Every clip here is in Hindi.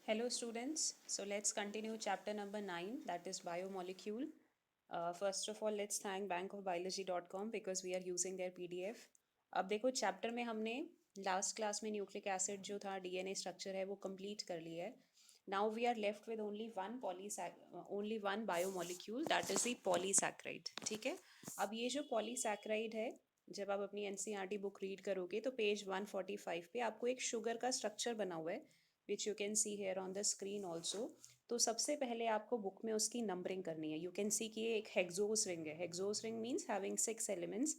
Hello students, so let's continue chapter number 9, that is biomolecule. First of all, let's thank bankofbiology.com because we are using their PDF. अब देखो चैप्टर में हमने लास्ट क्लास में न्यूक्लिक एसिड जो था डीएनए स्ट्रक्चर है वो कंप्लीट कर लिया है. Now we are left with only one biomolecule that is the polysaccharide. ठीक है. अब ये जो पॉलीसैक्राइड है, जब आप अपनी एनसीईआरटी बुक रीड करोगे तो पेज 145 पे आपको एक शुगर का स्ट्रक्चर बना हुआ है which you can see here on the screen also. तो सबसे पहले आपको बुक में उसकी नंबरिंग करनी है. यू कैन सी कि ये एक हेक्सोस रिंग है. Hexose ring means having 6 elements.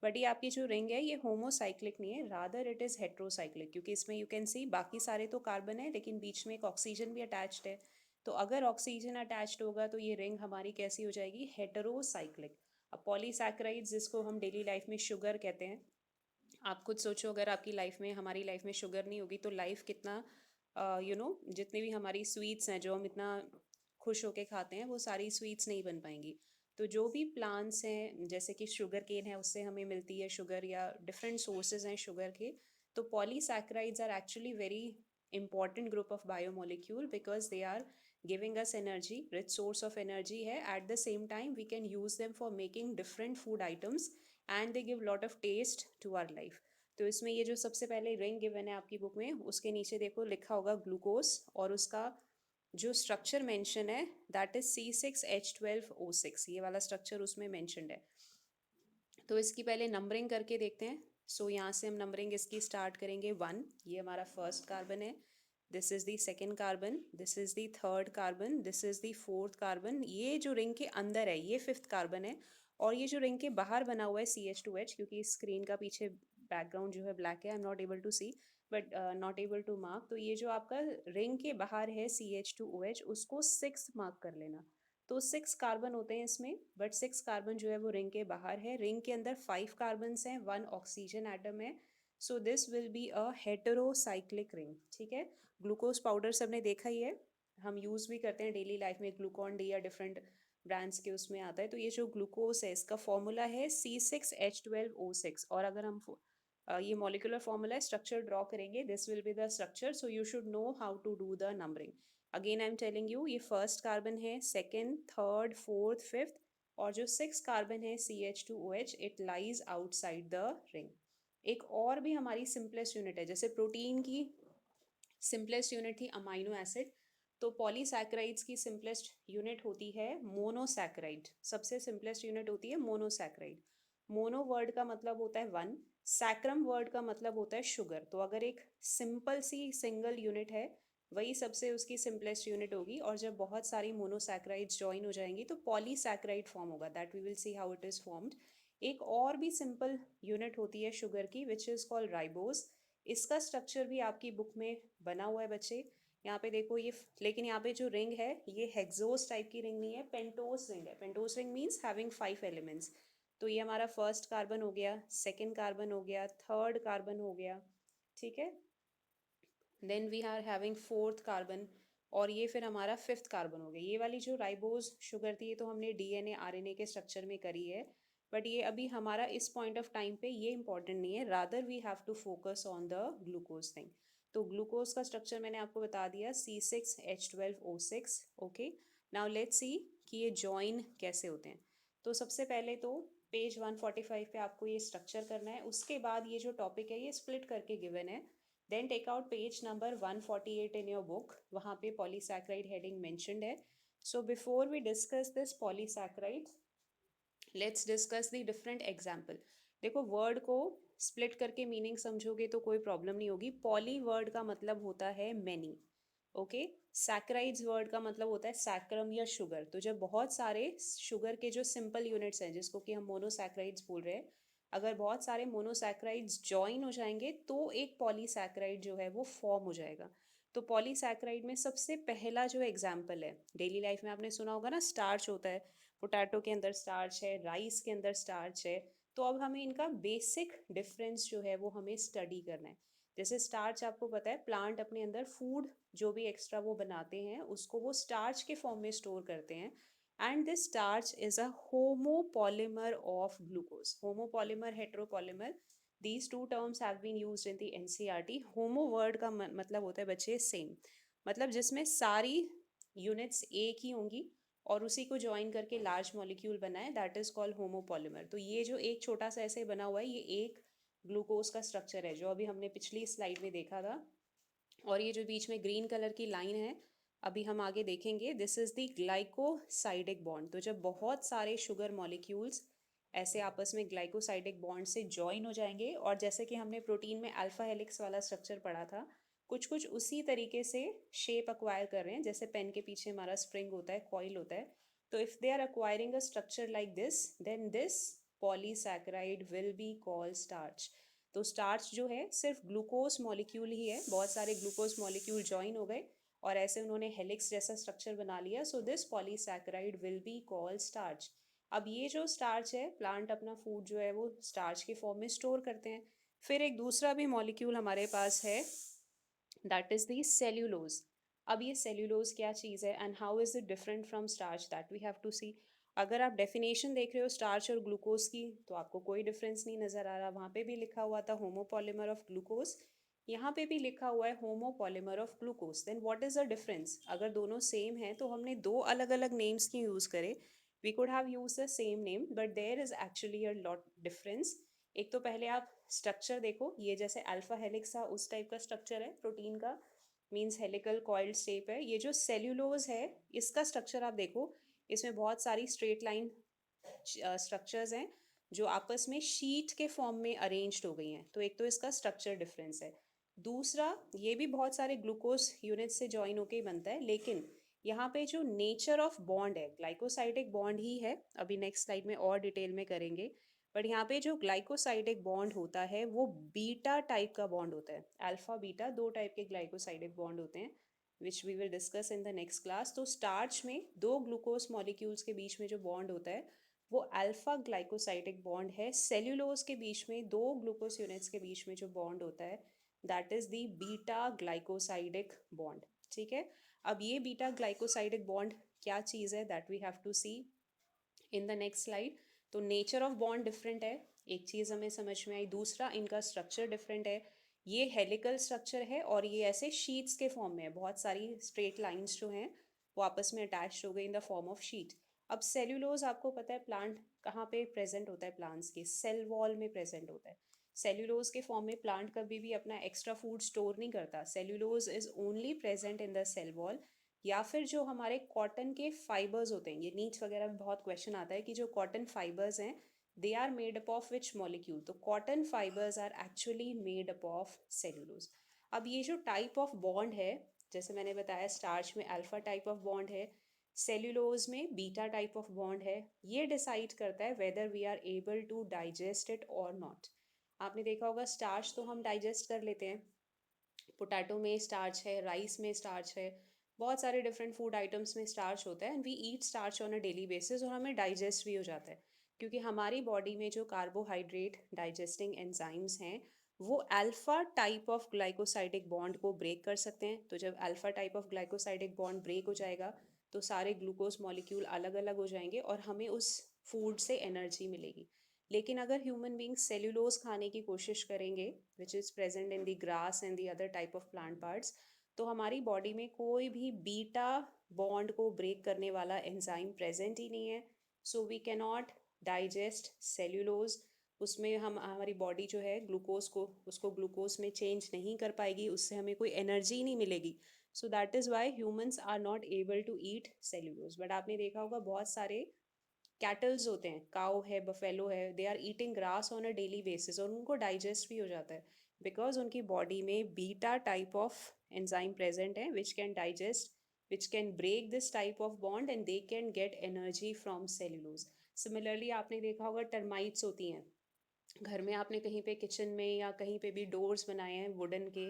But ये आपकी जो रिंग है ये होमोसाइक्लिक नहीं है, रादर इट इज़ हेट्रोसाइक्लिक, क्योंकि इसमें यू कैन सी बाकी सारे तो कार्बन है लेकिन बीच में एक ऑक्सीजन भी अटैच्ड है. तो अगर ऑक्सीजन अटैच्ड होगा तो ये रिंग हमारी कैसी हो जाएगी? हेटेरोसाइक्लिक. अब पॉलीसैकेराइड्स जिसको हम डेली लाइफ में शुगर कहते हैं, आप खुद सोचो अगर आपकी लाइफ में, हमारी लाइफ में शुगर नहीं होगी तो लाइफ कितना, जितनी भी हमारी स्वीट्स हैं जो हम इतना खुश होके खाते हैं वो सारी स्वीट्स नहीं बन पाएंगी. तो जो भी प्लांट्स हैं जैसे कि शुगर केन है उससे हमें मिलती है शुगर, या डिफरेंट सोर्सेज हैं शुगर के. तो polysaccharides are actually very important group of biomolecule because they are giving us energy, rich source of energy है. At the same time we can use them for making different food items and they give lot of taste to our life. तो इसमें ये जो सबसे पहले रिंग गिवन है आपकी बुक में, उसके नीचे देखो लिखा होगा ग्लूकोज, और उसका जो स्ट्रक्चर मेंशन है दैट इज C6H12O6. ये वाला स्ट्रक्चर उसमें मेंशनड है. तो इसकी पहले नंबरिंग करके देखते हैं. सो यहाँ से हम नंबरिंग इसकी स्टार्ट करेंगे. 1, ये हमारा फर्स्ट कार्बन है. This is the second carbon, this is the third carbon, this is the fourth carbon. ये जो रिंग के अंदर है ये फिफ्थ कार्बन है. और ये जो रिंग के बाहर बना हुआ है CH2H, क्योंकि स्क्रीन का पीछे बैकग्राउंड जो है ब्लैक है, I am not able to see but not able to mark. तो ये जो आपका रिंग के बाहर है CH2OH, उसको 6 मार्क कर लेना. तो 6 कार्बन होते हैं इसमें, बट 6 कार्बन जो है वो रिंग के बाहर है. रिंग के अंदर 5 कार्बन हैं, 1 ऑक्सीजन एटम है. So this will be a heterocyclic ring. ठीक है. ग्लूकोज पाउडर सबने देखा ही है, हम यूज़ भी करते हैं डेली लाइफ में. ग्लूकॉन डी या डिफरेंट ब्रांड्स के उसमें आता है. तो ये जो ग्लूकोज है इसका फॉर्मूला है C6H12O6. और अगर हम ये मॉलिक्यूलर फॉर्मूला है, स्ट्रक्चर ड्रॉ करेंगे, this will be the structure. So you should know how to do the numbering. Again I am telling you, ये फर्स्ट कार्बन है, सेकेंड, थर्ड, फोर्थ, फिफ्थ. और जो 6 कार्बन है CH2OH, it lies outside the ring. एक और भी हमारी सिंपलेस्ट यूनिट है, जैसे प्रोटीन की सिंपलेस्ट यूनिट थी अमाइनो एसिड, तो पॉलीसैकेराइड्स की सिंपलेस्ट यूनिट होती है मोनोसैकेराइड. सबसे सिंपलेस्ट यूनिट होती है मोनोसैकेराइड. मोनो वर्ड का मतलब होता है वन, सैक्रम वर्ड का मतलब होता है शुगर. तो अगर एक सिंपल सी सिंगल यूनिट है वही सबसे उसकी सिंपलेस्ट यूनिट होगी, और जब बहुत सारी मोनोसैकेराइड्स ज्वाइन हो जाएंगी तो पॉलीसैकेराइड फॉर्म होगा. That we will see how it is formed. एक और भी सिंपल यूनिट होती है शुगर की विच इज कॉल्ड राइबोस. इसका स्ट्रक्चर भी आपकी बुक में बना हुआ है बच्चे. यहाँ पे देखो ये, लेकिन यहाँ पे जो रिंग है ये हेक्सोस टाइप की रिंग नहीं है, पेंटोस रिंग है. Pentose ring means having 5 elements. तो ये हमारा फर्स्ट कार्बन हो गया, सेकेंड कार्बन हो गया, थर्ड कार्बन हो गया. ठीक है. Then we are having fourth carbon, और ये फिर हमारा फिफ्थ कार्बन हो गया. ये वाली जो राइबोज शुगर थी ये तो हमने डीएनए आरएनए के स्ट्रक्चर में करी है, बट ये अभी हमारा इस पॉइंट ऑफ टाइम पे ये इंपॉर्टेंट नहीं है. Rather we have to focus on the glucose thing. तो ग्लूकोज का स्ट्रक्चर मैंने आपको बता दिया, C6H12O6. Okay. Now let's see कि ये जॉइन कैसे होते हैं. तो सबसे पहले तो पेज 145 पे आपको ये स्ट्रक्चर करना है. उसके बाद ये जो टॉपिक है ये स्प्लिट करके गिवन है. Then take out page number 148 in your book, वहाँ पे पॉलीसैकेराइड हेडिंग मेंशन्ड है. So before we discuss this polysaccharide, let's discuss the different example. देखो वर्ड को स्प्लिट करके मीनिंग समझोगे तो कोई प्रॉब्लम नहीं होगी. पॉली वर्ड का मतलब होता है मैनी. ओके. सैक्राइड्स वर्ड का मतलब होता है सैक्रम या शुगर. तो जब बहुत सारे शुगर के जो सिंपल यूनिट्स हैं जिसको कि हम मोनोसैक्राइड्स बोल रहे हैं, अगर बहुत सारे मोनोसैक्राइड्स जॉइन हो जाएंगे तो एक पॉलीसैक्राइड जो है वो फॉर्म हो जाएगा. तो पॉलीसैक्राइड में सबसे पहला जो एग्जाम्पल है, डेली लाइफ में आपने सुना होगा ना, स्टार्च होता है. पोटैटो के अंदर स्टार्च है, राइस के अंदर स्टार्च है. तो अब हमें इनका बेसिक डिफरेंस जो है वो हमें स्टडी करना है. जैसे स्टार्च आपको पता है प्लांट अपने अंदर फूड जो भी एक्स्ट्रा वो बनाते हैं उसको वो स्टार्च के फॉर्म में स्टोर करते हैं. And this starch is a homopolymer of glucose. Homopolymer, heteropolymer, these two terms have been used in the NCERT. Homo word का मतलब होता है बच्चे सेम. मतलब जिसमें सारी यूनिट्स एक ही होंगी और उसी को ज्वाइन करके लार्ज मॉलिक्यूल बना है, दैट इज कॉल्ड होमोपॉलीमर। तो ये जो एक छोटा सा ऐसे बना हुआ है, ये एक ग्लूकोज का स्ट्रक्चर है जो अभी हमने पिछली स्लाइड में देखा था। और ये जो बीच में ग्रीन कलर की लाइन है, अभी हम आगे देखेंगे, this is the glycosidic bond. तो जब बहुत सारे शुगर मॉलिक्यूल्स ऐसे आपस में ग्लाइकोसाइडिक बॉन्ड से ज्वाइन हो जाएंगे, और जैसे कि हमने प्रोटीन में अल्फा हेलिक्स वाला स्ट्रक्चर पढ़ा था, कुछ कुछ उसी तरीके से शेप अक्वायर कर रहे हैं, जैसे पेन के पीछे हमारा स्प्रिंग होता है, कॉइल होता है। तो if they are acquiring a structure like this, then this polysaccharide will be called starch. तो स्टार्च जो है सिर्फ ग्लूकोज मॉलिक्यूल ही है, बहुत सारे ग्लूकोज मॉलिक्यूल ज्वाइन हो गए और ऐसे उन्होंने हेलिक्स जैसा स्ट्रक्चर बना लिया, so this polysaccharide will be called starch. अब ये जो स्टार्च है, प्लांट अपना फूड जो है वो स्टार्च के फॉर्म में स्टोर करते हैं। फिर एक दूसरा भी मॉलिक्यूल हमारे पास है, दैट इज दी सेल्यूलोज। अब ये सेल्यूलोज क्या चीज़ है and how is it different from starch, that we have to see. अगर आप डेफिनेशन देख रहे हो स्टार्च और ग्लूकोज की, तो आपको कोई डिफरेंस नहीं नज़र आ रहा। वहाँ पे भी लिखा हुआ था होमोपॉलीमर ऑफ ग्लूकोज, यहाँ पे भी लिखा हुआ है homopolymer of glucose. Then what is the difference? अगर दोनों सेम है तो हमने दो अलग अलग नेम्स क्यों यूज़ करे? We could have use the same name, but there is actually a lot difference. एक तो पहले आप स्ट्रक्चर देखो, ये जैसे अल्फा हेलिक्स था उस टाइप का स्ट्रक्चर है प्रोटीन का, मीन्स हेलिकल कॉइल्ड शेप है। ये जो सेल्यूलोज है, इसका स्ट्रक्चर आप देखो, इसमें बहुत सारी स्ट्रेट लाइन स्ट्रक्चर्स हैं जो आपस में शीट के फॉर्म में अरेंज्ड हो गई हैं। तो एक तो इसका स्ट्रक्चर डिफरेंस है। दूसरा, ये भी बहुत सारे ग्लूकोज यूनिट से ज्वाइन होके ही बनता है, लेकिन यहाँ पे जो नेचर ऑफ बॉन्ड है, ग्लाइकोसाइडिक बॉन्ड ही है, अभी नेक्स्ट स्लाइड में और डिटेल में करेंगे। बट यहाँ पे जो ग्लाइकोसाइडिक बॉन्ड होता है वो बीटा टाइप का बॉन्ड होता है। अल्फा बीटा दो टाइप के ग्लाइकोसाइडिक बॉन्ड होते हैं, which we will discuss in the next class. तो स्टार्च में दो ग्लूकोज मॉलिक्यूल्स के बीच में जो बॉन्ड होता है वो अल्फा ग्लाइकोसाइडिक बॉन्ड है। सेल्यूलोज के बीच में दो ग्लूकोज यूनिट्स के बीच में जो बॉन्ड होता है, that is the beta glycosidic bond. ठीक है, अब ये बीटा ग्लाइकोसाइडिक बॉन्ड क्या चीज़ है, that we have to see in the next slide. तो नेचर ऑफ बॉन्ड डिफरेंट है, एक चीज़ हमें समझ में आई। दूसरा, इनका स्ट्रक्चर डिफरेंट है। ये हेलिकल स्ट्रक्चर है और ये ऐसे शीट्स के फॉर्म में है, बहुत सारी स्ट्रेट लाइंस जो हैं वो आपस में अटैच हो गई इन द फॉर्म ऑफ शीट। अब सेल्यूलोज आपको पता है प्लांट कहाँ पे प्रेजेंट होता है, प्लांट्स के सेल वॉल में प्रेजेंट होता है। सेल्यूलोज के फॉर्म में प्लांट कभी भी अपना एक्स्ट्रा फूड स्टोर नहीं करता, cellulose is only present in the cell wall. या फिर जो हमारे कॉटन के फाइबर्स होते हैं, ये नीच वगैरह में बहुत क्वेश्चन आता है कि जो कॉटन फाइबर्स हैं, they are made up of which molecule? तो cotton fibres are actually made up of cellulose. अब ये जो टाइप ऑफ बॉन्ड है, जैसे मैंने बताया स्टार्च में अल्फा टाइप ऑफ बॉन्ड है, सेल्यूलोज में बीटा टाइप ऑफ बॉन्ड है। ये डिसाइड करता है whether we are able to digest it और नॉट। आपने देखा होगा स्टार्च तो हम डाइजेस्ट कर लेते हैं, पोटैटो में स्टार्च है, राइस में स्टार्च है, बहुत सारे डिफरेंट फूड आइटम्स में स्टार्च होता है, and we eat starch on a daily basis, और हमें डाइजेस्ट भी हो जाता है क्योंकि हमारी बॉडी में जो कार्बोहाइड्रेट डाइजेस्टिंग एंजाइम्स हैं वो alpha type of glycosidic bond को ब्रेक कर सकते हैं। तो जब alpha type of glycosidic bond break हो जाएगा तो सारे ग्लूकोज मॉलिक्यूल अलग अलग हो जाएंगे और हमें उस फूड से एनर्जी मिलेगी। लेकिन अगर ह्यूमन बींग्स सेल्यूलोज खाने की कोशिश करेंगे, which is present in the grass and the other type of plant parts, तो हमारी बॉडी में कोई भी बीटा बॉन्ड को ब्रेक करने वाला एंजाइम प्रेजेंट ही नहीं है। So we can not digest cellulose. उसमें हम हमारी बॉडी जो है ग्लूकोज को उसको ग्लूकोज में चेंज नहीं कर पाएगी, उससे हमें कोई एनर्जी नहीं मिलेगी। So that is why humans are not able to eat cellulose. But आपने देखा होगा बहुत सारे कैटल्स होते हैं, काउ है, बफेलो है, they are eating grass on a daily basis और उनको डाइजेस्ट भी हो जाता है बिकॉज उनकी बॉडी में beta type of enzyme present है which can digest, which can break this type of bond and they can get energy from cellulose. Similarly आपने देखा होगा टर्माइट्स होती हैं घर में, आपने कहीं पे किचन में या कहीं पे भी डोर्स बनाए हैं वुडन के,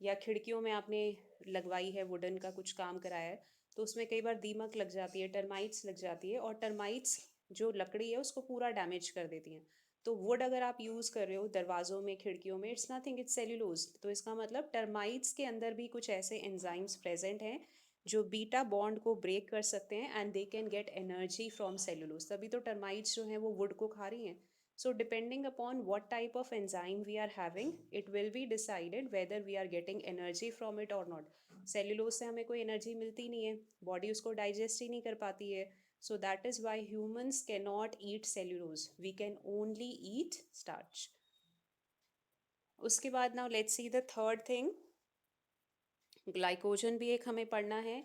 या खिड़कियों में आपने लगवाई है वुडन का कुछ काम कराया है, तो उसमें कई बार दीमक लग जाती है, टर्माइट्स लग जाती है, और टर्माइट्स जो लकड़ी है उसको पूरा डैमेज कर देती हैं। तो वुड अगर आप यूज़ कर रहे हो दरवाज़ों में, खिड़कियों में, इट्स नथिंग, इट्स सेल्यूलोज। तो इसका मतलब टर्माइट्स के अंदर भी कुछ ऐसे एंजाइम्स प्रेजेंट हैं जो बीटा बॉन्ड को ब्रेक कर सकते हैं and they can get energy from cellulose, तभी तो टर्माइट्स जो हैं वो वुड को खा रही हैं। So depending upon what type of enzyme we are having, it will be decided whether we are getting energy from it or not. Cellulose से हमें कोई एनर्जी मिलती नहीं है, बॉडी उसको डाइजेस्ट ही नहीं कर पाती है. So that is why humans can not eat cellulose, we can only eat starch. उसके बाद now let's see the third thing. Glycogen भी एक हमें पढ़ना है.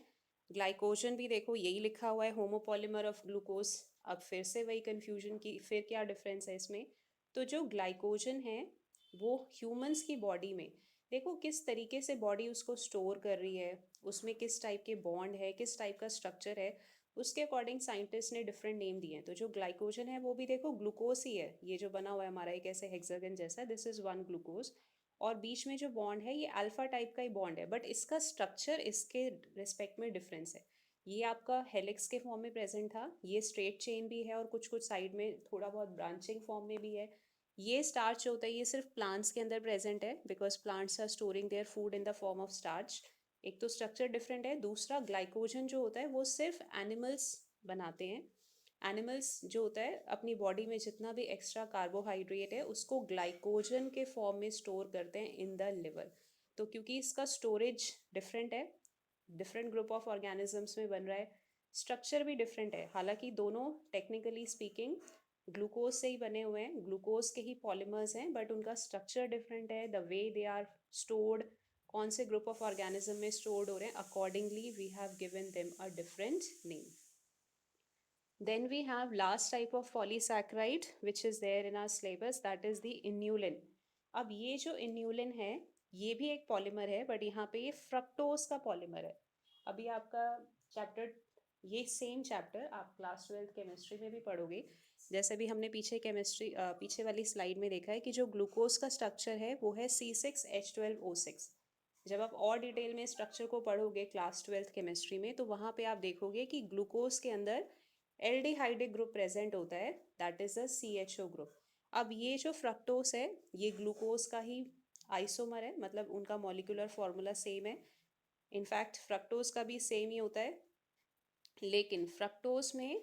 ग्लाइकोजन भी देखो यही लिखा हुआ है, होमोपॉलीमर ऑफ ग्लूकोज. अब फिर से वही कंफ्यूजन की, फिर क्या डिफरेंस है इसमें. तो जो ग्लाइकोजन है वो ह्यूमंस की बॉडी में, देखो किस तरीके से बॉडी उसको स्टोर कर रही है, उसमें किस टाइप के बॉन्ड है, किस टाइप का स्ट्रक्चर है, उसके अकॉर्डिंग साइंटिस्ट ने डिफरेंट नेम दिए हैं. तो जो ग्लाइकोजन है वो भी देखो ग्लूकोज ही है, ये जो बना हुआ है हमारा एक ऐसे हेक्सागन जैसा, दिस इज वन ग्लूकोज. और बीच में जो बॉन्ड है ये अल्फा टाइप का ही बॉन्ड है, बट इसका स्ट्रक्चर इसके रिस्पेक्ट में डिफरेंस है. ये आपका हेलिक्स के फॉर्म में प्रेजेंट था, ये स्ट्रेट चेन भी है और कुछ कुछ साइड में थोड़ा बहुत ब्रांचिंग फॉर्म में भी है. ये स्टार्च होता है, ये सिर्फ प्लांट्स के अंदर प्रेजेंट है, because plants are storing their food in the form of starch. एक तो स्ट्रक्चर डिफरेंट है, दूसरा ग्लाइकोजन जो होता है वो सिर्फ एनिमल्स बनाते हैं. एनिमल्स जो होता है अपनी बॉडी में जितना भी एक्स्ट्रा कार्बोहाइड्रेट है उसको ग्लाइकोजन के फॉर्म में स्टोर करते हैं इन द लिवर. तो क्योंकि इसका स्टोरेज डिफरेंट है, डिफरेंट ग्रुप ऑफ ऑर्गेनिजम्स में बन रहा है, स्ट्रक्चर भी डिफरेंट है, हालांकि दोनों टेक्निकली स्पीकिंग ग्लूकोज से ही बने हुए हैं, ग्लूकोज के ही पॉलीमर्स हैं, बट उनका स्ट्रक्चर डिफरेंट है, the way they are stored, कौन से ग्रुप ऑफ ऑर्गेनिज्म में स्टोर्ड हो रहे हैं, accordingly we have given them a different name. Then we have last type of polysaccharide which is there in our syllabus, that is the inulin. अब ये जो inulin है ये भी एक पॉलीमर है, बट यहाँ पे ये फ्रक्टोज का पॉलीमर है. अभी आपका चैप्टर, ये सेम चैप्टर आप क्लास 12 केमिस्ट्री में भी पढ़ोगे. जैसे भी हमने पीछे केमिस्ट्री पीछे वाली स्लाइड में देखा है कि जो ग्लूकोज का स्ट्रक्चर है वो है C6H12O6. जब आप और डिटेल में स्ट्रक्चर को पढ़ोगे क्लास 12 केमिस्ट्री में तो वहाँ पे आप देखोगे कि ग्लूकोज के अंदर एल्डिहाइडिक ग्रुप प्रेजेंट होता है, that is a CHO group. अब ये जो फ्रक्टोस है ये ग्लूकोज का ही आइसोमर है, मतलब उनका मॉलिक्यूलर फॉर्मूला सेम है. इनफैक्ट फ्रक्टोज का भी सेम ही होता है, लेकिन फ्रक्टोज में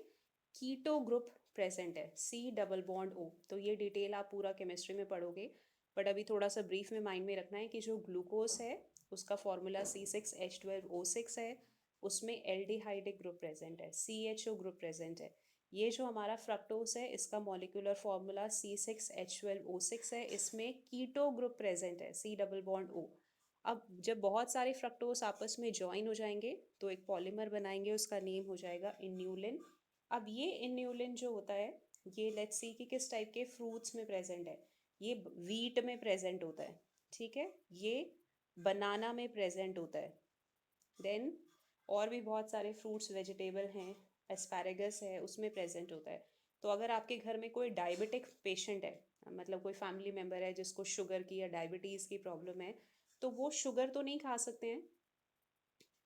कीटो ग्रुप प्रेजेंट है, C डबल बॉन्ड O. तो ये डिटेल आप पूरा केमिस्ट्री में पढ़ोगे, बट अभी थोड़ा सा ब्रीफ में माइंड में रखना है कि जो ग्लूकोज है उसका फॉर्मूला C6H12O6 है, उसमें एल्डिहाइडिक ग्रुप प्रेजेंट है, CHO ग्रुप प्रेजेंट है. ये जो हमारा फ्रक्टोज है इसका मॉलिक्यूलर फॉर्मूला C6H12O6 है, इसमें कीटो ग्रुप प्रेजेंट है, C डबल बॉन्ड O. अब जब बहुत सारे फ्रक्टोज आपस में ज्वाइन हो जाएंगे तो एक पॉलीमर बनाएंगे, उसका नेम हो जाएगा इन्यूलिन. अब ये इन्यूलिन जो होता है ये लेट्स सी कि किस टाइप के फ्रूट्स में प्रेजेंट है. ये वीट में प्रेजेंट होता है, ठीक है, ये बनाना में प्रेजेंट होता है, देन और भी बहुत सारे फ्रूट्स वेजिटेबल हैं, एस्पैरेगस है उसमें प्रेजेंट होता है. तो अगर आपके घर में कोई डायबिटिक पेशेंट है, मतलब कोई फैमिली मेम्बर है जिसको शुगर की या डायबिटीज़ की प्रॉब्लम है, तो वो शुगर तो नहीं खा सकते हैं.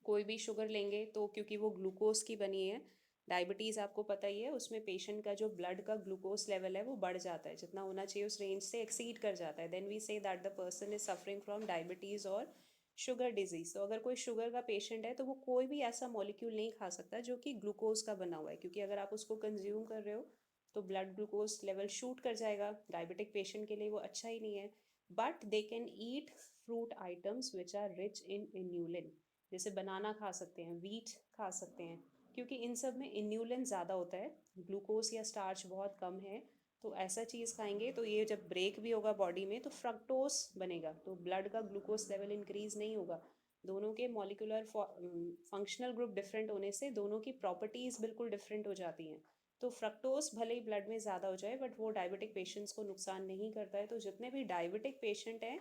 कोई भी शुगर लेंगे तो क्योंकि वो ग्लूकोज की बनी है, डायबिटीज़ आपको पता ही है उसमें पेशेंट का जो ब्लड का ग्लूकोज लेवल है वो बढ़ जाता है, जितना होना चाहिए उस रेंज से एक्सीड कर जाता है, then we say that the person is suffering from diabetes और शुगर डिजीज. तो अगर कोई शुगर का पेशेंट है तो वो कोई भी ऐसा मॉलिक्यूल नहीं खा सकता जो कि ग्लूकोज का बना हुआ है, क्योंकि अगर आप उसको कंज्यूम कर रहे हो तो ब्लड ग्लूकोज लेवल शूट कर जाएगा, डायबिटिक पेशेंट के लिए वो अच्छा ही नहीं है. But they can eat fruit items which are rich in inulin. जैसे बनाना खा सकते हैं, वीट खा सकते हैं, क्योंकि इन सब में इन्यूलिन ज़्यादा होता है, ग्लूकोज या स्टार्च बहुत कम है. तो ऐसा चीज़ खाएंगे तो ये जब ब्रेक भी होगा बॉडी में तो फ्रक्टोज बनेगा, तो ब्लड का ग्लूकोज लेवल इंक्रीज नहीं होगा. दोनों के मॉलिक्यूलर फंक्शनल ग्रुप डिफरेंट होने से दोनों की प्रॉपर्टीज़ बिल्कुल डिफरेंट हो जाती हैं. तो फ्रक्टोज भले ही ब्लड में ज़्यादा हो जाए बट वो डायबिटिक पेशेंट्स को नुकसान नहीं करता है. तो जितने भी डायबिटिक पेशेंट हैं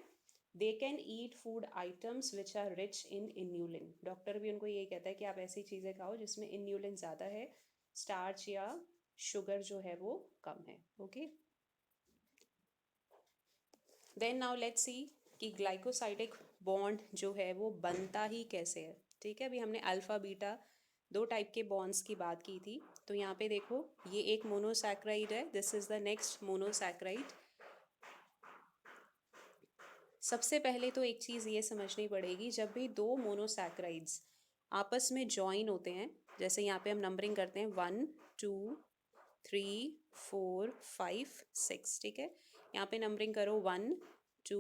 they can eat food items which are rich in inulin. Doctor भी उनको यही कहता है कि आप ऐसी चीज़ें खाओ जिसमें इन्यूलिन ज़्यादा है, स्टार्च या शुगर जो है वो कम है. Okay, then now let's see कि ग्लाइकोसाइडिक बॉन्ड जो है वो बनता ही कैसे है. ठीक है, अभी हमने अल्फ़ा बीटा दो टाइप के बॉन्ड्स की बात की थी. तो यहाँ पे देखो ये एक मोनोसैक्राइड है, this is the next monosaccharide. सबसे पहले तो एक चीज़ ये समझनी पड़ेगी, जब भी दो मोनोसैक्राइड्स आपस में जॉइन होते हैं, जैसे यहाँ पे हम नंबरिंग करते हैं 1 2 3 4 5 6, ठीक है, यहाँ पे नंबरिंग करो 1 2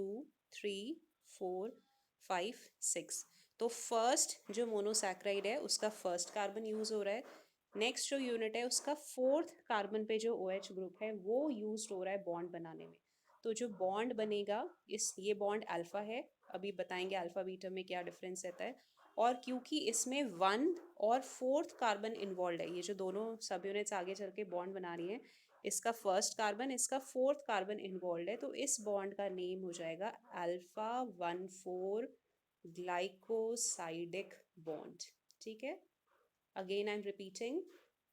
3 4 5 6. तो फर्स्ट जो मोनोसैक्राइड है उसका फर्स्ट कार्बन यूज हो रहा है, नेक्स्ट जो यूनिट है उसका फोर्थ कार्बन पे जो OH ग्रुप है वो यूज हो रहा है बॉन्ड बनाने में। तो जो बॉन्ड बनेगा, इस ये बॉन्ड अल्फा है, अभी बताएंगे अल्फा बीटा में क्या डिफरेंस रहता है। और क्योंकि इसमें वन और फोर्थ कार्बन इन्वॉल्व है, ये जो दोनों सब यूनिट्स आगे चल के बॉन्ड बना रही हैं, इसका फर्स्ट कार्बन इसका फोर्थ कार्बन इन्वॉल्व है, तो इस बॉन्ड का नेम हो जाएगा अल्फा 1,4 ग्लाइकोसाइडिक बॉन्ड। ठीक है, again I am repeating,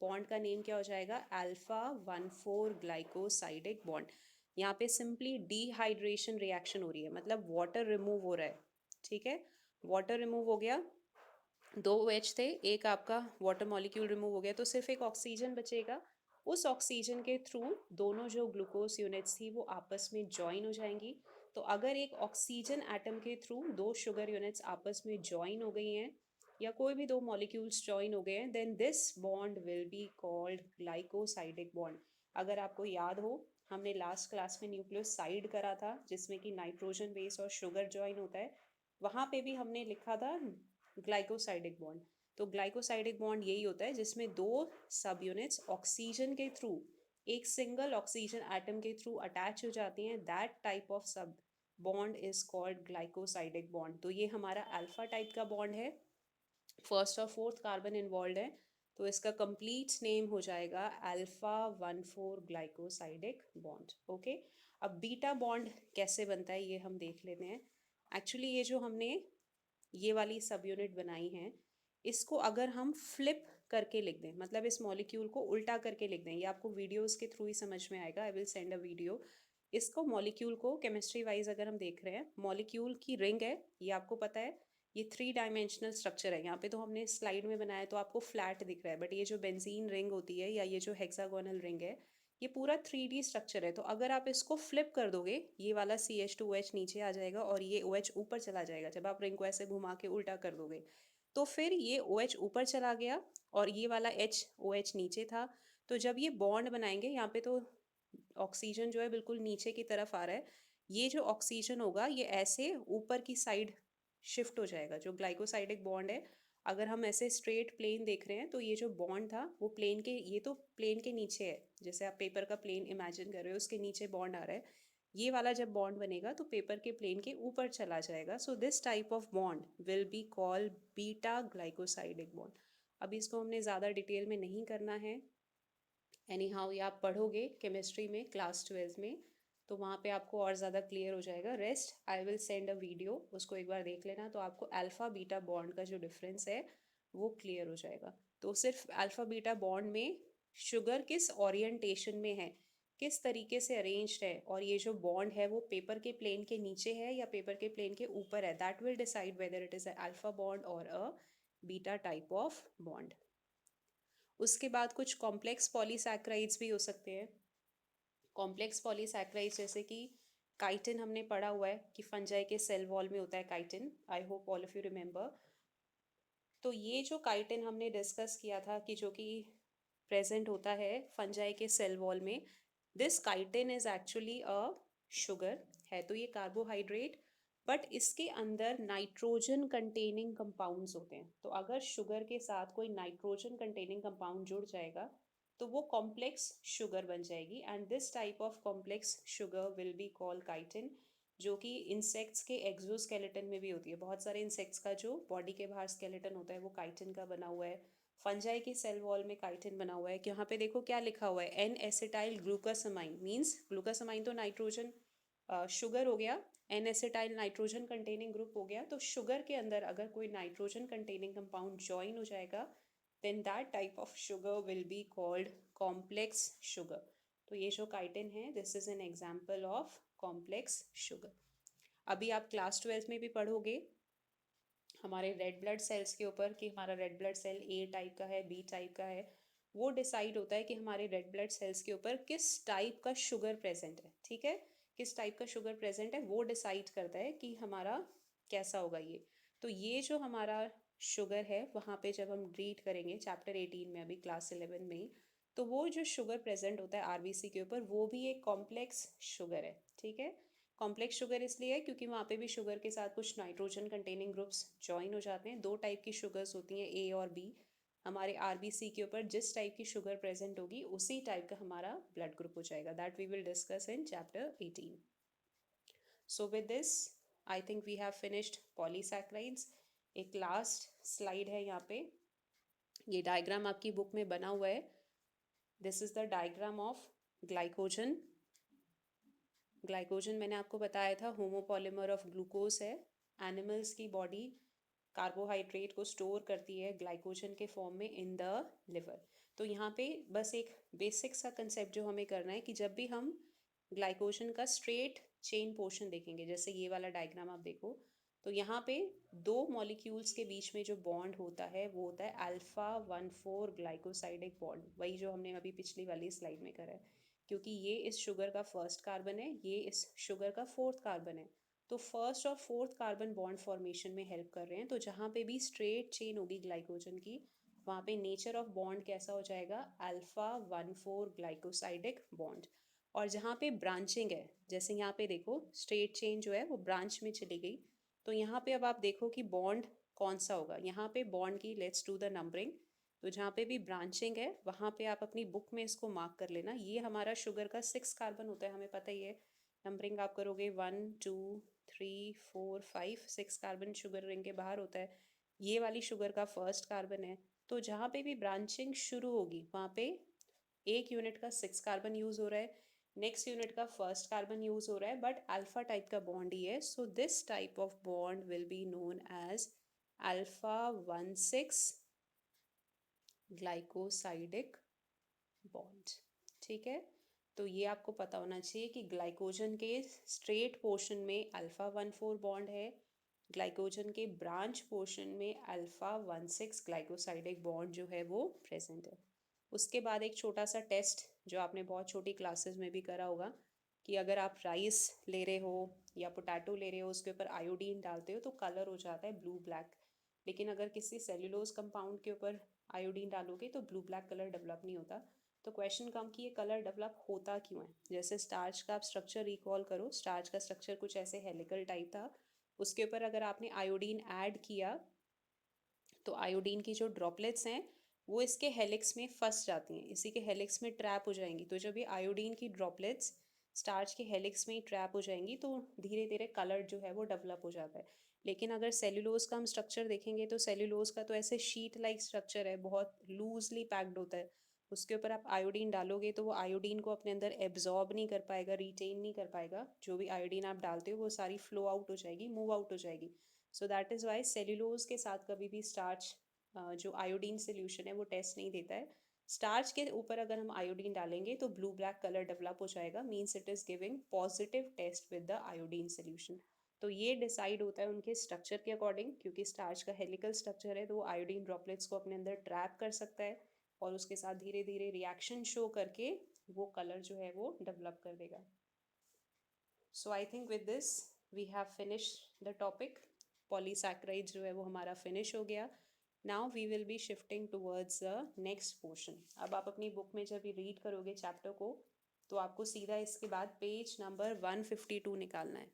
bond का नेम क्या हो जाएगा, अल्फा 1,4 ग्लाइकोसाइडिक बॉन्ड। यहाँ पे सिंपली डिहाइड्रेशन रिएक्शन हो रही है, मतलब वाटर रिमूव हो रहा है। ठीक है, वाटर रिमूव हो गया, दो OH थे, एक आपका वाटर मॉलिक्यूल रिमूव हो गया, तो सिर्फ एक ऑक्सीजन बचेगा। उस ऑक्सीजन के थ्रू दोनों जो ग्लूकोज यूनिट्स थी वो आपस में ज्वाइन हो जाएंगी। तो अगर एक ऑक्सीजन एटम के थ्रू दो शुगर यूनिट्स आपस में ज्वाइन हो गई हैं, या कोई भी दो मॉलिक्यूल्स ज्वाइन हो गए हैं, then this bond will be called glycosidic bond. अगर आपको याद हो, हमने लास्ट क्लास में न्यूक्लियोसाइड करा था जिसमें कि नाइट्रोजन बेस और शुगर ज्वाइन होता है, वहाँ पे भी हमने लिखा था ग्लाइकोसाइडिक बॉन्ड। तो ग्लाइकोसाइडिक बॉन्ड यही होता है जिसमें दो सब यूनिट्स ऑक्सीजन के थ्रू एक सिंगल ऑक्सीजन एटम के थ्रू अटैच हो जाती हैं, दैट टाइप ऑफ सब bond is called glycosidic bond. तो ये हमारा अल्फा टाइप का बॉन्ड है, फर्स्ट और फोर्थ कार्बन इन्वॉल्व है, तो इसका कंप्लीट नेम हो जाएगा अल्फा 1,4 ग्लाइकोसाइडिक बॉन्ड। ओके, अब बीटा बॉन्ड कैसे बनता है ये हम देख लेते हैं। एक्चुअली ये जो हमने ये वाली सब यूनिट बनाई है, इसको अगर हम फ्लिप करके लिख दें, मतलब इस मॉलिक्यूल को उल्टा करके लिख दें, ये आपको वीडियोस के थ्रू ही समझ में आएगा, I will send a video. इसको मॉलिक्यूल को केमिस्ट्री वाइज अगर हम देख रहे हैं, मॉलिक्यूल की रिंग है, ये आपको पता है, ये 3 डायमेंशनल स्ट्रक्चर है। यहाँ पे तो हमने स्लाइड में बनाया तो आपको फ्लैट दिख रहा है, बट ये जो बेंजीन रिंग होती है या ये जो हेक्सागोनल रिंग है, ये पूरा 3D स्ट्रक्चर है। तो अगर आप इसको फ्लिप कर दोगे, ये वाला CH2OH नीचे आ जाएगा और ये OH ऊपर चला जाएगा, जब आप रिंग को ऐसे घुमा के उल्टा कर दोगे। तो फिर ये OH ऊपर चला गया और ये वाला HOH नीचे था। तो जब ये बॉन्ड बनाएंगे, यहाँ पे तो ऑक्सीजन जो है बिल्कुल नीचे की तरफ आ रहा है, ये जो ऑक्सीजन होगा ये ऐसे ऊपर की साइड शिफ्ट हो जाएगा। जो ग्लाइकोसाइडिक बॉन्ड है, अगर हम ऐसे स्ट्रेट प्लेन देख रहे हैं, तो ये जो बॉन्ड था वो प्लेन के, ये तो प्लेन के नीचे है, जैसे आप पेपर का प्लेन इमेजिन कर रहे हो, उसके नीचे बॉन्ड आ रहा है। ये वाला जब बॉन्ड बनेगा तो पेपर के प्लेन के ऊपर चला जाएगा। सो this type of bond will be called beta glycosidic bond. अभी इसको हमने ज़्यादा डिटेल में नहीं करना है, एनी हाउ ये आप पढ़ोगे केमिस्ट्री में क्लास 12 में, तो वहाँ पे आपको और ज़्यादा क्लियर हो जाएगा। Rest I will send a video, उसको एक बार देख लेना, तो आपको अल्फ़ा बीटा बॉन्ड का जो डिफरेंस है वो क्लियर हो जाएगा। तो सिर्फ अल्फ़ा बीटा बॉन्ड में शुगर किस ओरिएंटेशन में है, किस तरीके से अरेंज्ड है, और ये जो बॉन्ड है वो पेपर के प्लेन के नीचे है या पेपर के प्लेन के ऊपर है, that will decide whether it is a alpha bond और a beta type of bond. उसके बाद कुछ कॉम्प्लेक्स पॉलीसैक्राइड्स भी हो सकते हैं। कॉम्प्लेक्स पॉलीसैक्राइड्स जैसे कि काइटिन, हमने पढ़ा हुआ है कि फंजाई के सेल वॉल में होता है chitin, I hope all of you remember. तो ये जो काइटिन हमने डिस्कस किया था कि जो कि प्रेजेंट होता है फंजाई के सेल वॉल में, this chitin is actually a sugar, है तो ये कार्बोहाइड्रेट, बट इसके अंदर नाइट्रोजन कंटेनिंग कंपाउंड्स होते हैं। तो अगर शुगर के साथ कोई नाइट्रोजन कंटेनिंग कंपाउंड जुड़ जाएगा तो वो कॉम्प्लेक्स शुगर बन जाएगी, and this type of complex sugar will be called chitin, जो कि इंसेक्ट्स के एक्सोस्केलेटन में भी होती है। बहुत सारे इंसेक्ट्स का जो बॉडी के बाहर स्केलेटन होता है वो काइटिन का बना हुआ है। फंजाई के सेल वॉल में काइटिन बना हुआ है, कि यहाँ पे देखो क्या लिखा हुआ है, N acetyl glucosamine, means glucosamine तो नाइट्रोजन शुगर हो गया, N acetyl nitrogen containing group हो गया। तो शुगर के अंदर अगर कोई नाइट्रोजन कंटेनिंग कंपाउंड ज्वाइन हो जाएगा, then that type of sugar will be called complex sugar. तो ये जो काइटिन है, this is an example of complex sugar. अभी आप क्लास 12 में भी पढ़ोगे हमारे रेड ब्लड सेल्स के ऊपर, कि हमारा रेड ब्लड सेल ए टाइप का है, बी टाइप का है। वो डिसाइड होता है कि हमारे रेड ब्लड सेल्स के ऊपर किस टाइप का शुगर प्रेजेंट है। ठीक है, किस टाइप का शुगर प्रेजेंट है वो डिसाइड करता है कि हमारा कैसा होगा ये। तो ये जो हमारा शुगर है, वहाँ पे जब हम रीड करेंगे चैप्टर 18 में, अभी क्लास 11 में ही, तो वो जो शुगर प्रेजेंट होता है आरबीसी के ऊपर, वो भी एक कॉम्प्लेक्स शुगर है। ठीक है, कॉम्प्लेक्स शुगर इसलिए है क्योंकि वहाँ पे भी शुगर के साथ कुछ नाइट्रोजन कंटेनिंग ग्रुप्स ज्वाइन हो जाते हैं। दो टाइप की शुगर्स होती हैं, ए और बी। हमारे आरबीसी के ऊपर जिस टाइप की शुगर प्रेजेंट होगी उसी टाइप का हमारा ब्लड ग्रुप हो जाएगा। That we will discuss in chapter 18। So with this I think we have finished polysaccharides. एक लास्ट स्लाइड है यहाँ पे, ये डायग्राम आपकी बुक में बना हुआ है। This is the diagram of glycogen. Glycogen मैंने आपको बताया था होमोपॉलीमर ऑफ ग्लूकोज है। एनिमल्स की बॉडी कार्बोहाइड्रेट को स्टोर करती है ग्लाइकोजन के फॉर्म में इन द लिवर। तो यहाँ पे बस एक बेसिक सा कंसेप्ट जो हमें करना है कि जब भी हम ग्लाइकोजन का स्ट्रेट चेन पोर्शन देखेंगे, जैसे ये वाला डायग्राम आप देखो, तो यहाँ पे दो मॉलिक्यूल्स के बीच में जो बॉन्ड होता है वो होता है अल्फा 1,4 ग्लाइकोसाइडिक बॉन्ड, वही जो हमने अभी पिछली वाली स्लाइड में करा है। क्योंकि ये इस शुगर का फर्स्ट कार्बन है, ये इस शुगर का फोर्थ कार्बन है, तो फर्स्ट और फोर्थ कार्बन बॉन्ड फॉर्मेशन में हेल्प कर रहे हैं। तो जहाँ पे भी स्ट्रेट चेन होगी ग्लाइकोजन की, वहाँ पे नेचर ऑफ बॉन्ड कैसा हो जाएगा, अल्फा 1,4 ग्लाइकोसाइडिक बॉन्ड। और जहाँ पे ब्रांचिंग है, जैसे यहाँ पे देखो स्ट्रेट चेन जो है वो ब्रांच में चली गई, तो यहाँ पे अब आप देखो कि बॉन्ड कौन सा होगा। यहाँ पे बॉन्ड की लेट्स डू द नंबरिंग। तो जहाँ पे भी ब्रांचिंग है वहाँ पे आप अपनी बुक में इसको मार्क कर लेना। ये हमारा शुगर का 6 कार्बन होता है, हमें पता ही है। नंबरिंग आप करोगे 1 2 3 4 5, 6 कार्बन शुगर रिंग के बाहर होता है। ये वाली शुगर का फर्स्ट कार्बन है। तो जहाँ पे भी ब्रांचिंग शुरू होगी वहाँ पे एक यूनिट का 6 कार्बन यूज हो रहा है, नेक्स्ट यूनिट का फर्स्ट कार्बन यूज हो रहा है, बट अल्फा टाइप का बॉन्ड ही है। So this type of bond will be known as alpha 1,6 glycosidic bond. ठीक है, तो ये आपको पता होना चाहिए कि ग्लाइकोजन के स्ट्रेट पोर्शन में अल्फा 1,4 बॉन्ड है, ग्लाइकोजन के ब्रांच पोर्शन में अल्फा 1,6 ग्लाइकोसाइडिक बॉन्ड जो है वो प्रेजेंट है। उसके बाद एक छोटा सा टेस्ट जो आपने बहुत छोटी क्लासेस में भी करा होगा, कि अगर आप राइस ले रहे हो या पोटैटो ले रहे हो, उसके ऊपर आयोडीन डालते हो तो कलर हो जाता है ब्लू ब्लैक। लेकिन अगर किसी सेल्यूलोज कंपाउंड के ऊपर आयोडीन डालोगे तो ब्लू ब्लैक कलर डेवलप नहीं होता। तो क्वेश्चन कम कि ये कलर डेवलप होता क्यों है। जैसे स्टार्च का आप स्ट्रक्चर रिकॉल करो, स्टार्च का स्ट्रक्चर कुछ ऐसे हेलिकल टाइप था, उसके ऊपर अगर आपने आयोडीन ऐड किया तो आयोडीन की जो ड्रॉपलेट्स हैं वो इसके हेलिक्स में फंस जाती हैं, इसी के हेलिक्स में ट्रैप हो जाएंगी। तो जब ये आयोडीन की ड्रॉपलेट्स स्टार्च के हेलिक्स में ही ट्रैप हो जाएंगी तो धीरे धीरे कलर जो है वो डेवलप हो जाता है। लेकिन अगर सेल्यूलोज का हम स्ट्रक्चर देखेंगे तो सेल्यूलोज का तो ऐसे शीट लाइक स्ट्रक्चर है, बहुत लूजली पैक्ड होता है। उसके ऊपर आप आयोडीन डालोगे तो वो आयोडीन को अपने अंदर एब्जॉर्ब नहीं कर पाएगा, रिटेन नहीं कर पाएगा। जो भी आयोडीन आप डालते हो वो सारी फ्लो आउट हो जाएगी, मूव आउट हो जाएगी। सो दैट इज़ वाई सेल्यूलोज के साथ कभी भी स्टार्च जो आयोडीन सोल्यूशन है वो टेस्ट नहीं देता है। स्टार्च के ऊपर अगर हम आयोडीन डालेंगे तो ब्लू ब्लैक कलर डेवलप हो जाएगा, means it is giving positive test with the iodine solution. तो ये डिसाइड होता है उनके स्ट्रक्चर के अकॉर्डिंग, क्योंकि स्टार्च का हेलिकल स्ट्रक्चर है तो वो आयोडीन ड्रॉपलेट्स को अपने अंदर ट्रैप कर सकता है और उसके साथ धीरे धीरे रिएक्शन शो करके वो कलर जो है वो डेवलप कर देगा। So I think with this we have finish the topic. Polysaccharides जो है वो हमारा फिनिश हो गया। Now we will be shifting towards the next portion. अब आप अपनी बुक में जब भी रीड करोगे चैप्टर को तो आपको सीधा इसके बाद पेज नंबर 152 निकालना है।